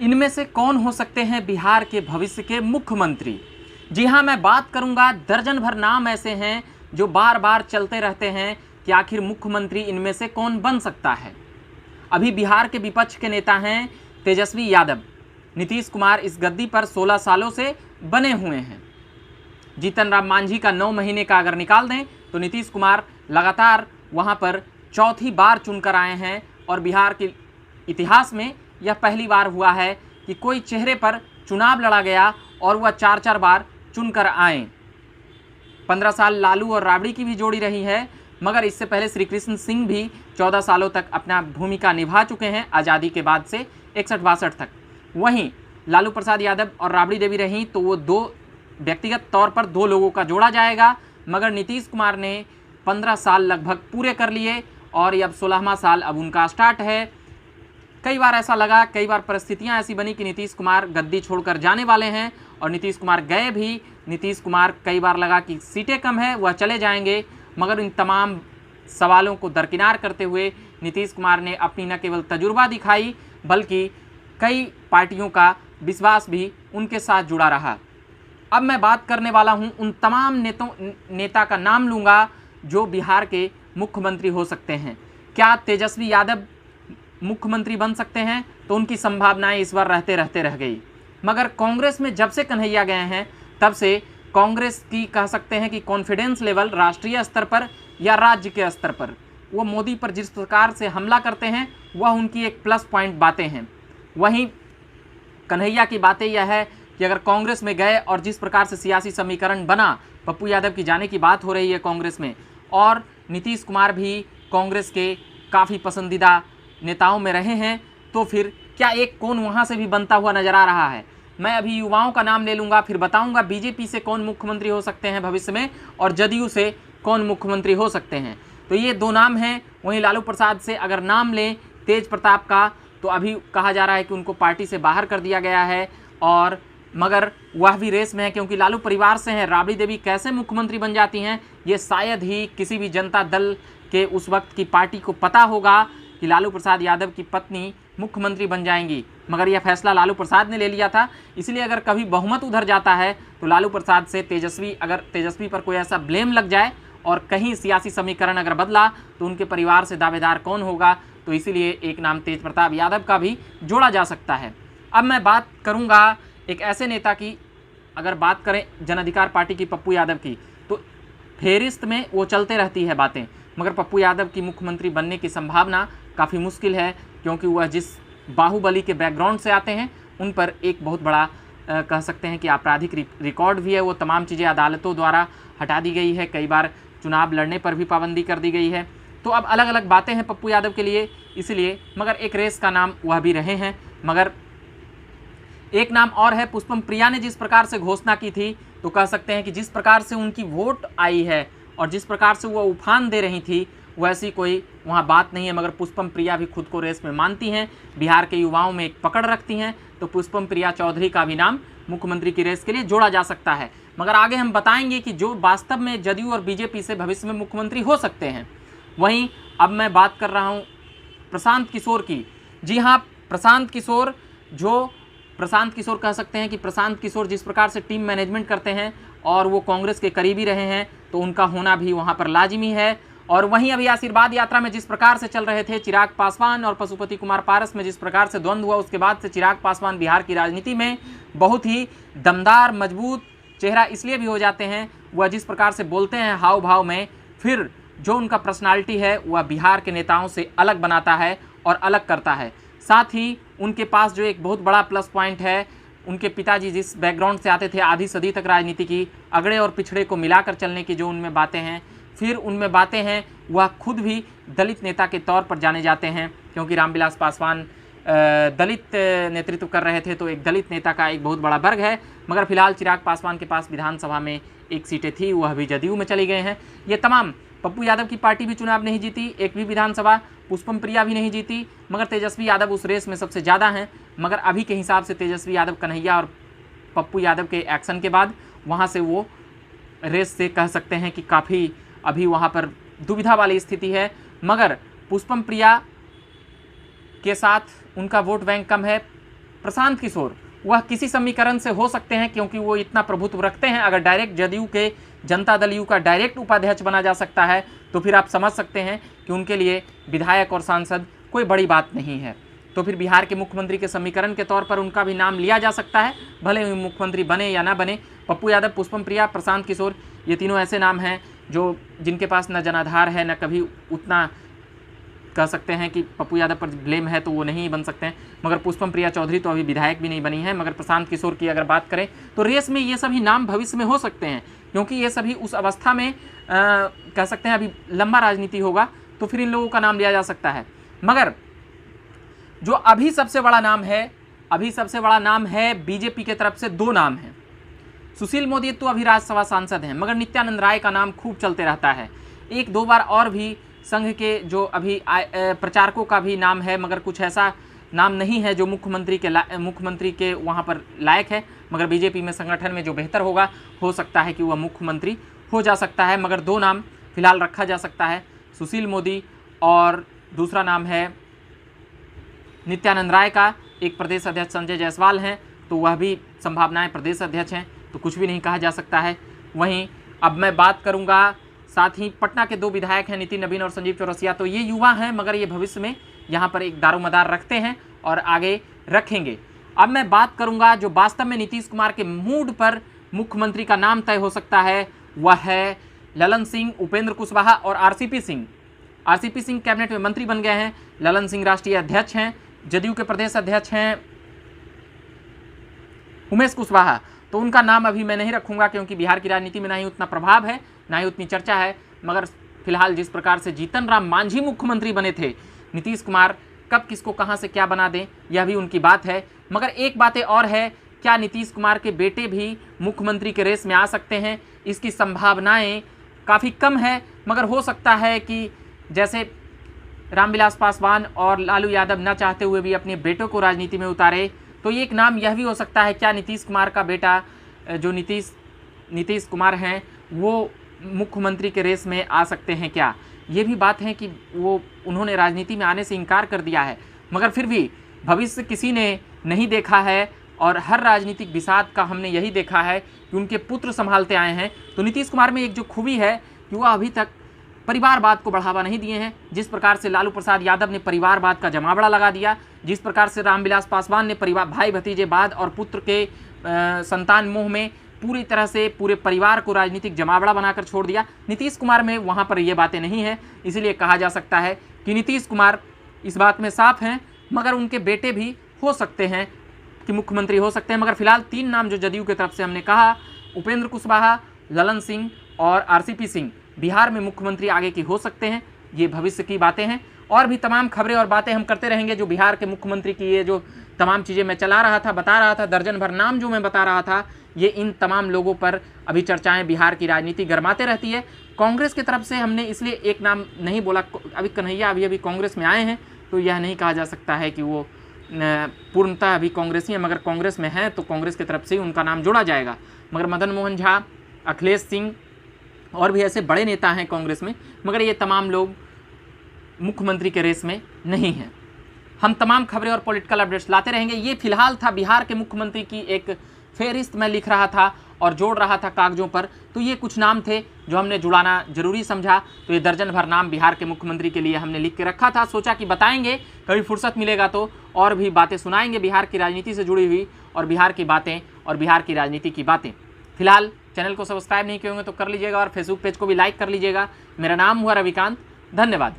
इनमें से कौन हो सकते हैं बिहार के भविष्य के मुख्यमंत्री? जी हाँ, मैं बात करूंगा, दर्जन भर नाम ऐसे हैं जो बार बार चलते रहते हैं कि आखिर मुख्यमंत्री इनमें से कौन बन सकता है। अभी बिहार के विपक्ष के नेता हैं तेजस्वी यादव। नीतीश कुमार इस गद्दी पर 16 सालों से बने हुए हैं। जीतन राम मांझी का 9 महीने का अगर निकाल दें तो नीतीश कुमार लगातार वहां पर चौथी बार चुनकर आए हैं और बिहार के इतिहास में यह पहली बार हुआ है कि कोई चेहरे पर चुनाव लड़ा गया और वह 4-4 बार चुनकर आए। 15 साल लालू और राबड़ी की भी जोड़ी रही है, मगर इससे पहले श्री कृष्ण सिंह भी 14 सालों तक अपना भूमिका निभा चुके हैं, आज़ादी के बाद से 61-62 तक। वहीं लालू प्रसाद यादव और राबड़ी देवी रहीं तो वो दो व्यक्तिगत तौर पर 2 लोगों का जोड़ा जाएगा, मगर नीतीश कुमार ने 15 साल लगभग पूरे कर लिए और ये अब 16वां साल अब उनका स्टार्ट है। कई बार ऐसा लगा, कई बार परिस्थितियां ऐसी बनी कि नीतीश कुमार गद्दी छोड़कर जाने वाले हैं और नीतीश कुमार गए भी। नीतीश कुमार कई बार लगा कि सीटें कम है, वह चले जाएंगे, मगर इन तमाम सवालों को दरकिनार करते हुए नीतीश कुमार ने अपनी न केवल तजुर्बा दिखाई बल्कि कई पार्टियों का विश्वास भी उनके साथ जुड़ा रहा। अब मैं बात करने वाला हूं उन तमाम नेता का नाम लूँगा जो बिहार के मुख्यमंत्री हो सकते हैं। क्या तेजस्वी यादव मुख्यमंत्री बन सकते हैं? तो उनकी संभावनाएं इस बार रहते रह गई। मगर कांग्रेस में जब से कन्हैया गए हैं तब से कांग्रेस की कह सकते हैं कि कॉन्फिडेंस लेवल राष्ट्रीय स्तर पर या राज्य के स्तर पर वो मोदी पर जिस प्रकार से हमला करते हैं वह उनकी एक प्लस पॉइंट बातें हैं। वहीं कन्हैया की बातें यह है कि अगर कांग्रेस में गए और जिस प्रकार से सियासी समीकरण बना, पप्पू यादव की जाने की बात हो रही है कांग्रेस में, और नीतीश कुमार भी कांग्रेस के काफ़ी पसंदीदा नेताओं में रहे हैं, तो फिर क्या एक कौन वहाँ से भी बनता हुआ नजर आ रहा है। मैं अभी युवाओं का नाम ले लूँगा, फिर बताऊँगा बीजेपी से कौन मुख्यमंत्री हो सकते हैं भविष्य में और जदयू से कौन मुख्यमंत्री हो सकते हैं। तो ये 2 नाम हैं। वहीं लालू प्रसाद से अगर नाम लें तेज प्रताप का, तो अभी कहा जा रहा है कि उनको पार्टी से बाहर कर दिया गया है, और मगर वह भी रेस में है क्योंकि लालू परिवार से हैं। राबड़ी देवी कैसे मुख्यमंत्री बन जाती हैं ये शायद ही किसी भी जनता दल के उस वक्त की पार्टी को पता होगा कि लालू प्रसाद यादव की पत्नी मुख्यमंत्री बन जाएंगी, मगर यह फैसला लालू प्रसाद ने ले लिया था। इसलिए अगर कभी बहुमत उधर जाता है तो लालू प्रसाद से तेजस्वी पर कोई ऐसा ब्लेम लग जाए और कहीं सियासी समीकरण अगर बदला तो उनके परिवार से दावेदार कौन होगा, तो इसीलिए एक नाम तेज प्रताप यादव का भी जोड़ा जा सकता है। अब मैं बात करूंगा एक ऐसे नेता की, अगर बात करें जन अधिकार पार्टी की पप्पू यादव की, तो फेरिस्त में वो चलते रहती है बातें, मगर पप्पू यादव की मुख्यमंत्री बनने की संभावना काफ़ी मुश्किल है क्योंकि वह जिस बाहुबली के बैकग्राउंड से आते हैं उन पर एक बहुत बड़ा कह सकते हैं कि आपराधिक रिकॉर्ड भी है। वो तमाम चीज़ें अदालतों द्वारा हटा दी गई है, कई बार चुनाव लड़ने पर भी पाबंदी कर दी गई है। तो अब अलग अलग बातें हैं पप्पू यादव के लिए, इसलिए मगर एक रेस का नाम वह भी रहे हैं। मगर एक नाम और है, पुष्पम प्रिया ने जिस प्रकार से घोषणा की थी, तो कह सकते हैं कि जिस प्रकार से उनकी वोट आई है और जिस प्रकार से वो उफान दे रही थी वैसी कोई वहाँ बात नहीं है। मगर पुष्पम प्रिया भी खुद को रेस में मानती हैं, बिहार के युवाओं में एक पकड़ रखती हैं, तो पुष्पम प्रिया चौधरी का भी नाम मुख्यमंत्री की रेस के लिए जोड़ा जा सकता है। मगर आगे हम बताएंगे कि जो वास्तव में जदयू और बीजेपी से भविष्य में मुख्यमंत्री हो सकते हैं। वहीं अब मैं बात कर रहा हूँ प्रशांत किशोर की। जी हाँ, प्रशांत किशोर कह सकते हैं कि प्रशांत किशोर जिस प्रकार से टीम मैनेजमेंट करते हैं और वो कांग्रेस के करीबी रहे हैं, तो उनका होना भी वहाँ पर लाजिमी है। और वहीं अभी आशीर्वाद यात्रा में जिस प्रकार से चल रहे थे चिराग पासवान और पशुपति कुमार पारस में जिस प्रकार से द्वंद्व हुआ, उसके बाद से चिराग पासवान बिहार की राजनीति में बहुत ही दमदार मजबूत चेहरा इसलिए भी हो जाते हैं, वह जिस प्रकार से बोलते हैं हाव भाव में, फिर जो उनका पर्सनालिटी है वह बिहार के नेताओं से अलग बनाता है और अलग करता है। साथ ही उनके पास जो एक बहुत बड़ा प्लस पॉइंट है, उनके पिताजी जिस बैकग्राउंड से आते थे, आधी सदी तक राजनीति की, अगड़े और पिछड़े को मिलाकर चलने की जो उनमें बातें हैं, फिर उनमें बातें हैं, वह खुद भी दलित नेता के तौर पर जाने जाते हैं क्योंकि रामविलास पासवान दलित नेतृत्व कर रहे थे, तो एक दलित नेता का एक बहुत बड़ा वर्ग है। मगर फिलहाल चिराग पासवान के पास विधानसभा में 1 सीटें थी, वह भी जदयू में चली गए हैं। ये तमाम, पप्पू यादव की पार्टी भी चुनाव नहीं जीती, एक भी विधानसभा, पुष्पम प्रिया भी नहीं जीती, मगर तेजस्वी यादव उस रेस में सबसे ज़्यादा हैं। मगर अभी के हिसाब से तेजस्वी यादव, कन्हैया और पप्पू यादव के एक्शन के बाद वहाँ से वो रेस से कह सकते हैं कि काफ़ी अभी वहाँ पर दुविधा वाली स्थिति है। मगर पुष्पम प्रिया के साथ उनका वोट बैंक कम है, प्रशांत किशोर वह किसी समीकरण से हो सकते हैं, क्योंकि वो इतना प्रभुत्व रखते हैं। अगर डायरेक्ट जदयू के जनता दल यू का डायरेक्ट उपाध्यक्ष बना जा सकता है तो फिर आप समझ सकते हैं कि उनके लिए विधायक और सांसद कोई बड़ी बात नहीं है। तो फिर बिहार के मुख्यमंत्री के समीकरण के तौर पर उनका भी नाम लिया जा सकता है, भले ही मुख्यमंत्री बने या ना बने। पप्पू यादव, पुष्पम प्रिया, प्रशांत किशोर, ये तीनों ऐसे नाम हैं जो जिनके पास न जनाधार है, न कभी उतना कह सकते हैं कि पप्पू यादव पर ब्लेम है तो वो नहीं बन सकते हैं। मगर पुष्पम प्रिया चौधरी तो अभी विधायक भी नहीं बनी है। मगर प्रशांत किशोर की अगर बात करें तो रेस में ये सभी नाम भविष्य में हो सकते हैं, क्योंकि ये सभी उस अवस्था में कह सकते हैं अभी लंबा राजनीति होगा तो फिर इन लोगों का नाम लिया जा सकता है। मगर जो अभी सबसे बड़ा नाम है बीजेपी के तरफ से दो नाम हैं। सुशील मोदी तो अभी राज्यसभा सांसद हैं, मगर नित्यानंद राय का नाम खूब चलते रहता है। एक दो बार और भी संघ के जो अभी प्रचारकों का भी नाम है, मगर कुछ ऐसा नाम नहीं है जो मुख्यमंत्री के वहाँ पर लायक है। मगर बीजेपी में संगठन में जो बेहतर होगा, हो सकता है कि वह मुख्यमंत्री हो जा सकता है। मगर दो नाम फिलहाल रखा जा सकता है, सुशील मोदी और दूसरा नाम है नित्यानंद राय का। एक प्रदेश अध्यक्ष संजय जायसवाल हैं, तो वह भी संभावनाएं प्रदेश अध्यक्ष हैं, तो कुछ भी नहीं कहा जा सकता है। वहीं अब मैं बात करूंगा, साथ ही पटना के दो विधायक हैं नितिन नवीन और संजीव चौरसिया, तो ये युवा हैं, मगर ये भविष्य में यहाँ पर एक दारोमदार रखते हैं और आगे रखेंगे। अब मैं बात करूंगा जो वास्तव में नीतीश कुमार के मूड पर मुख्यमंत्री का नाम तय हो सकता है, वह है ललन सिंह, उपेंद्र कुशवाहा और RCP Singh. RCP Singh cabinet में मंत्री बन गए हैं, ललन सिंह राष्ट्रीय अध्यक्ष हैं, जदयू के प्रदेश अध्यक्ष हैं उमेश कुशवाहा। तो उनका नाम अभी मैं नहीं रखूंगा, क्योंकि बिहार की राजनीति में ना ही उतना प्रभाव है, ना ही उतनी चर्चा है। मगर फिलहाल जिस प्रकार से जीतन राम मांझी मुख्यमंत्री बने थे, नीतीश कुमार कब किसको कहां से क्या बना दें, यह भी उनकी बात है। मगर एक बात और है, क्या नीतीश कुमार के बेटे भी मुख्यमंत्री के रेस में आ सकते हैं? इसकी संभावनाएं काफ़ी कम है, मगर हो सकता है कि जैसे रामविलास पासवान और लालू यादव न चाहते हुए भी अपने बेटों को राजनीति में उतारे, तो ये एक नाम यह भी हो सकता है, क्या नीतीश कुमार का बेटा जो नीतीश कुमार हैं वो मुख्यमंत्री के रेस में आ सकते हैं क्या? ये भी बात है कि वो उन्होंने राजनीति में आने से इनकार कर दिया है, मगर फिर भी भविष्य किसी ने नहीं देखा है और हर राजनीतिक विषाद का हमने यही देखा है कि उनके पुत्र संभालते आए हैं। तो नीतीश कुमार में एक जो खूबी है कि वह अभी तक परिवारवाद को बढ़ावा नहीं दिए हैं। जिस प्रकार से लालू प्रसाद यादव ने परिवारवाद का जमावड़ा लगा दिया, जिस प्रकार से रामविलास पासवान ने परिवार भाई भतीजेवाद और पुत्र के संतान मोह में पूरी तरह से पूरे परिवार को राजनीतिक जमावड़ा बनाकर छोड़ दिया, नीतीश कुमार में वहाँ पर ये बातें नहीं हैं। इसीलिए कहा जा सकता है कि नीतीश कुमार इस बात में साफ हैं, मगर उनके बेटे भी हो सकते हैं कि मुख्यमंत्री हो सकते हैं। मगर फिलहाल तीन नाम जो जदयू की तरफ से हमने कहा, उपेंद्र कुशवाहा, ललन सिंह और आरसीपी सिंह, बिहार में मुख्यमंत्री आगे की हो सकते हैं। ये भविष्य की बातें हैं, और भी तमाम खबरें और बातें हम करते रहेंगे। जो बिहार के मुख्यमंत्री की ये जो तमाम चीज़ें मैं चला रहा था, बता रहा था, दर्जन भर नाम जो मैं बता रहा था, ये इन तमाम लोगों पर अभी चर्चाएं बिहार की राजनीति गरमाते रहती है। कांग्रेस की तरफ से हमने इसलिए एक नाम नहीं बोला, अभी कन्हैया अभी कांग्रेस में आए हैं, तो यह नहीं कहा जा सकता है कि वो पूर्णतः अभी कांग्रेसी हैं, मगर कांग्रेस में हैं तो कांग्रेस की तरफ से ही उनका नाम जोड़ा जाएगा। मगर मदन मोहन झा, अखिलेश सिंह और भी ऐसे बड़े नेता हैं कांग्रेस में, मगर ये तमाम लोग मुख्यमंत्री के रेस में नहीं हैं। हम तमाम खबरें और पॉलिटिकल अपडेट्स लाते रहेंगे। ये फिलहाल था बिहार के मुख्यमंत्री की एक फेहरिस्त मैं लिख रहा था और जोड़ रहा था कागजों पर, तो ये कुछ नाम थे जो हमने जुड़ाना जरूरी समझा। तो ये दर्जन भर नाम बिहार के मुख्यमंत्री के लिए हमने लिख के रखा था, सोचा कि बताएंगे, कभी फुर्सत मिलेगा तो और भी बातें सुनाएंगे बिहार की राजनीति से जुड़ी हुई, और बिहार की बातें और बिहार की राजनीति की बातें। फिलहाल चैनल को सब्सक्राइब नहीं किए होंगे तो कर लीजिएगा, और फेसबुक पेज को भी लाइक कर लीजिएगा। मेरा नाम हुआ रविकांत, धन्यवाद।